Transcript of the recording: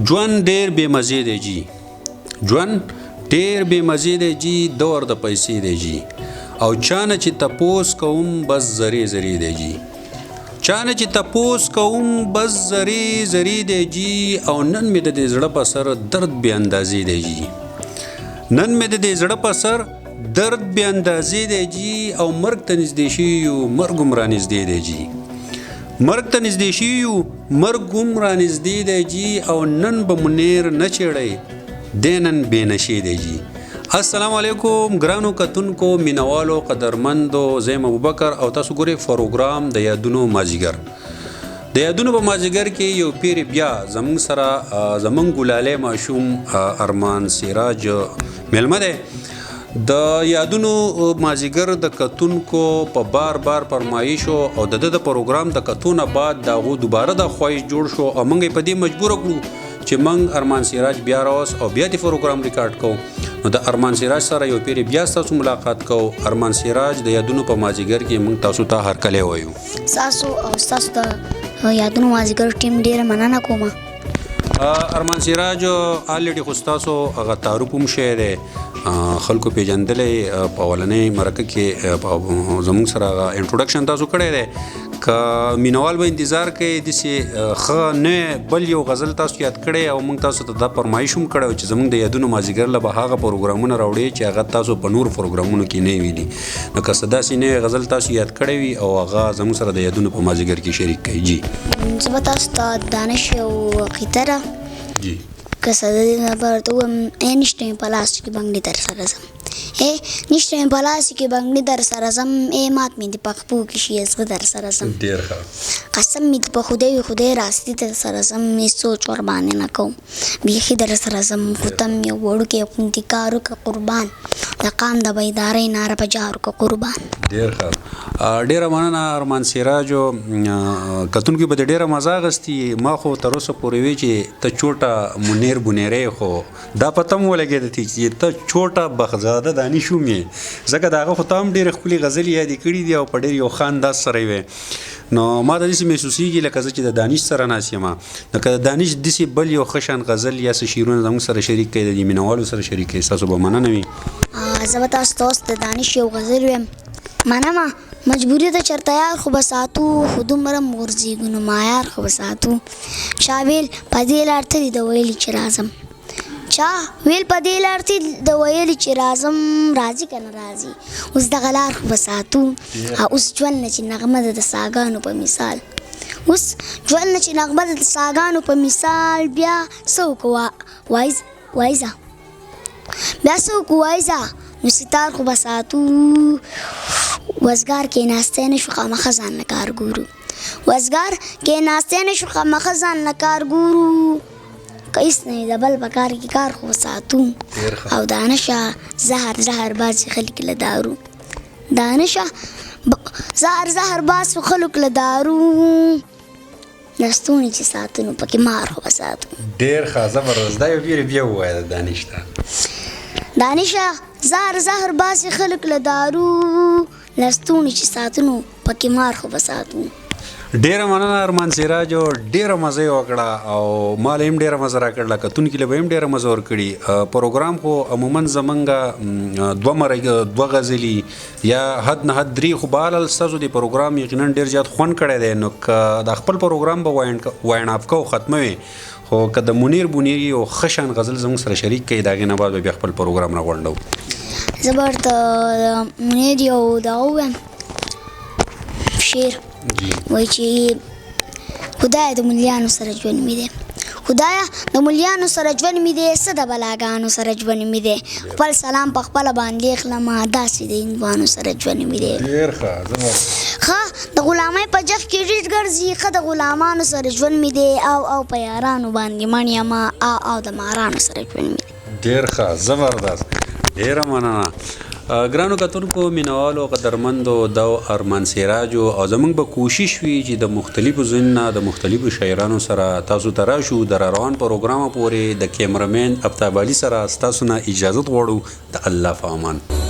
ژوند ډېر بې مزې دی جي ژوند ډېر بې مزې دی جي دور د پیسې دی جي او چانه چې تپوس کوم بس زری زری دی جي چانه چې تپوس کوم بس زری زری دی جي او نن مې د دې زړه په سر درد بې اندازې دی جي نن مې د دې زړه په سر درد بې اندازې دی جي او مرګ ته نږدې شوي یو مرګ هم رانږدې دی جي مرګ ته نږدې شوي یو مرګ هم رانږدې دی جي او نن به منیر نه چیړی دی نن بې نشې دی جي السلام علیکم ګرانو کتونکو مینوالو قدرمندو زه یم ابوبکر او تاسو ګورئ پروګرام د یادونو مازدیګر د یادونو په مازدیګر کې یو پیر بیا زموږ سره زموږ ګلالی ماشوم ارمان سراج میلمه دی د یادونو مازدیګر د کتونکو په بار بار فرمایشو او د پروګرام د کتونه بعد د هغو دوباره د خواهش جوړ شو او موږ یې په دې مجبوره کړو چې موږ ارمان سراج بیا راوس او بیا د پروګرام ریکارډ کوو نو د ارمان سراج سره یو پیر بیا ستاسو ملاقات کوو ارمان سراج د یادونو په مازدیګر کې موږ تاسو ته هرکلی وایو ستاسو او ستاسو د یادونو مازدیګر ټیم ډېره مننه کوم ارمان سراج الریډي خو ستاسو هغه تعارف هم شوی دی خلکو پیژندلی په اولنۍ مرکه کې زموږ سره هغه انټروډکشن تاسو کړی دی که مینوال به انتظار کوي داسې ښه نه بل یو غزل تاسو یاد کړی او موږ تاسو ته دا فرمایش هم کړی چې زموږ د یادونو مازدیګر له به هغه پروګرامونه راوړي چې هغه تاسو په نورو پروګرامونو کې نه ویلي نو که څه داسې نوی غزل تاسو یاد کړی وي او هغه زموږ سره د یادونو په مازدیګر کې شریک کړئ جي زه به تاسو ته دانش یو قطره جي که څه د دې لپاره ته ووایم نشته مې په لاس کې بنګړي در سره ځم نشته مې په لاس کې بنګړي در سره ځم مات مې د پخپو کې شي زغه در سره ځم ډېر ښه قسم مې په خدای راستي در سره ځم مې سوچ ورباندې نه کوم بیخي در سره ځم خو ته مې وړوکی غوندې کار وکړه قربان د قام د بیدارۍ ناره په جار وکړه قربان ډېر ښه ډېره مننه ارمان سراجو کتونکو به د ډېره مزه اخیستي ما خو تر اوسه پورې وی چې ته چوټه منیر بنیری خو دا پته مو ولګېده چې ته چوټه بخزاده دانش هم یې ځکه د هغه خو ته هم ډېرې ښکلې غزلې یادې کړي دي او په ډېر یو ښه انداز سره یې وې نو ما ته داسې محسوسېږي لکه زه چې د دانش سره ناست یم نو که د دانش داسې بل یو ښه شان غزل یا څه شعرونه زموږ سره شریک کړي د دې مینوالو سره شریک کړي ستاسو به مننه وي زه به تاسو ته اوس د دانش یو غزل ویم منمه مجبوری ته چرته یار خو به ساتو خو دومره م غورځېږو نو مایار خو به ساتو چا ویل په دې لار ته دي د ویلي چې راځم چا ویل په دې لار ته د ویلي چې راځم راځي که نه راځي اوس دغه لار خو به ساتو اوس ژوند نه چې نغمه ده د ساګانو په مثال اوس ژوند نه چې نغمه ده د ساګانو په مثال بیا څه وکړو وایزه بیا څه وکړو وایزه نو ستار خو به ساتو وزګار کېناستی نه شو خامخه ځان نه کار ګورو وزګار کېناستی نه شو خامخه ځان نه کار ګورو که هېڅ نه د بل په کار کې کار خو ساتو او دانشه زهر باسي خلک له دارو دانشه زهر باسي خلک له دارو لستونې چې ساتو نو پکې مار خو به ساتو ډېر ښه زبردست دا یو بیا ووایه د دانش ته دانشه زهر باسي خلک له دارو لستونې چې ساتو نو پکې مار خو به ساتو ډېره مننه ارمان سراجو ډېره مزه یې وکړه او ما له هم ډېره مزه راکړله کتونکي له به هم ډېره مزه ورکړي پروګرام خو عموما زمونږ دوه غزلي یا حد نه حد درې خو بهرحال ستاسو د پروګرام یقینا ډېر زیات خوند کړی دی نو که د خپل پروګرام به واین اپ کوو ختموي خو که د منیر بنیری یو ښه شان غزل زموږ سره شریک کړي د هغې نه بعد به بیا خپل پروګرام راغونډو زه به ورته منیر یو دغه ووایم شعر وایي چې خدایه د ملیانو سره ژوند مې دی خدایه د ملیانو سره ژوند مې دی څه د بلاګانو سره ژوند مې دی خپل سلام په خپله باندې اخلمه داسې د هندوانو سره ژوند مې دی ډېر ښه د غلامۍ په جخ کې ډېر ګرځي ښه د غلامانو سره ژوند مې دی او په یارانو باندې مڼ یمه او د مارانو سره ژوند مې دی ډېر ښه زبردست ډېره مننه ګرانو کتونکو مینوالو قدرمندو د ارمان سراجو او زموږ به کوشش وي چې د مختلفو ځایونو د مختلفو شاعرانو سره تاسو ته راشو د روان پروګرام پورې د کیمرمین افتاب علي سره ستاسو نه اجازت غواړو د الله په امان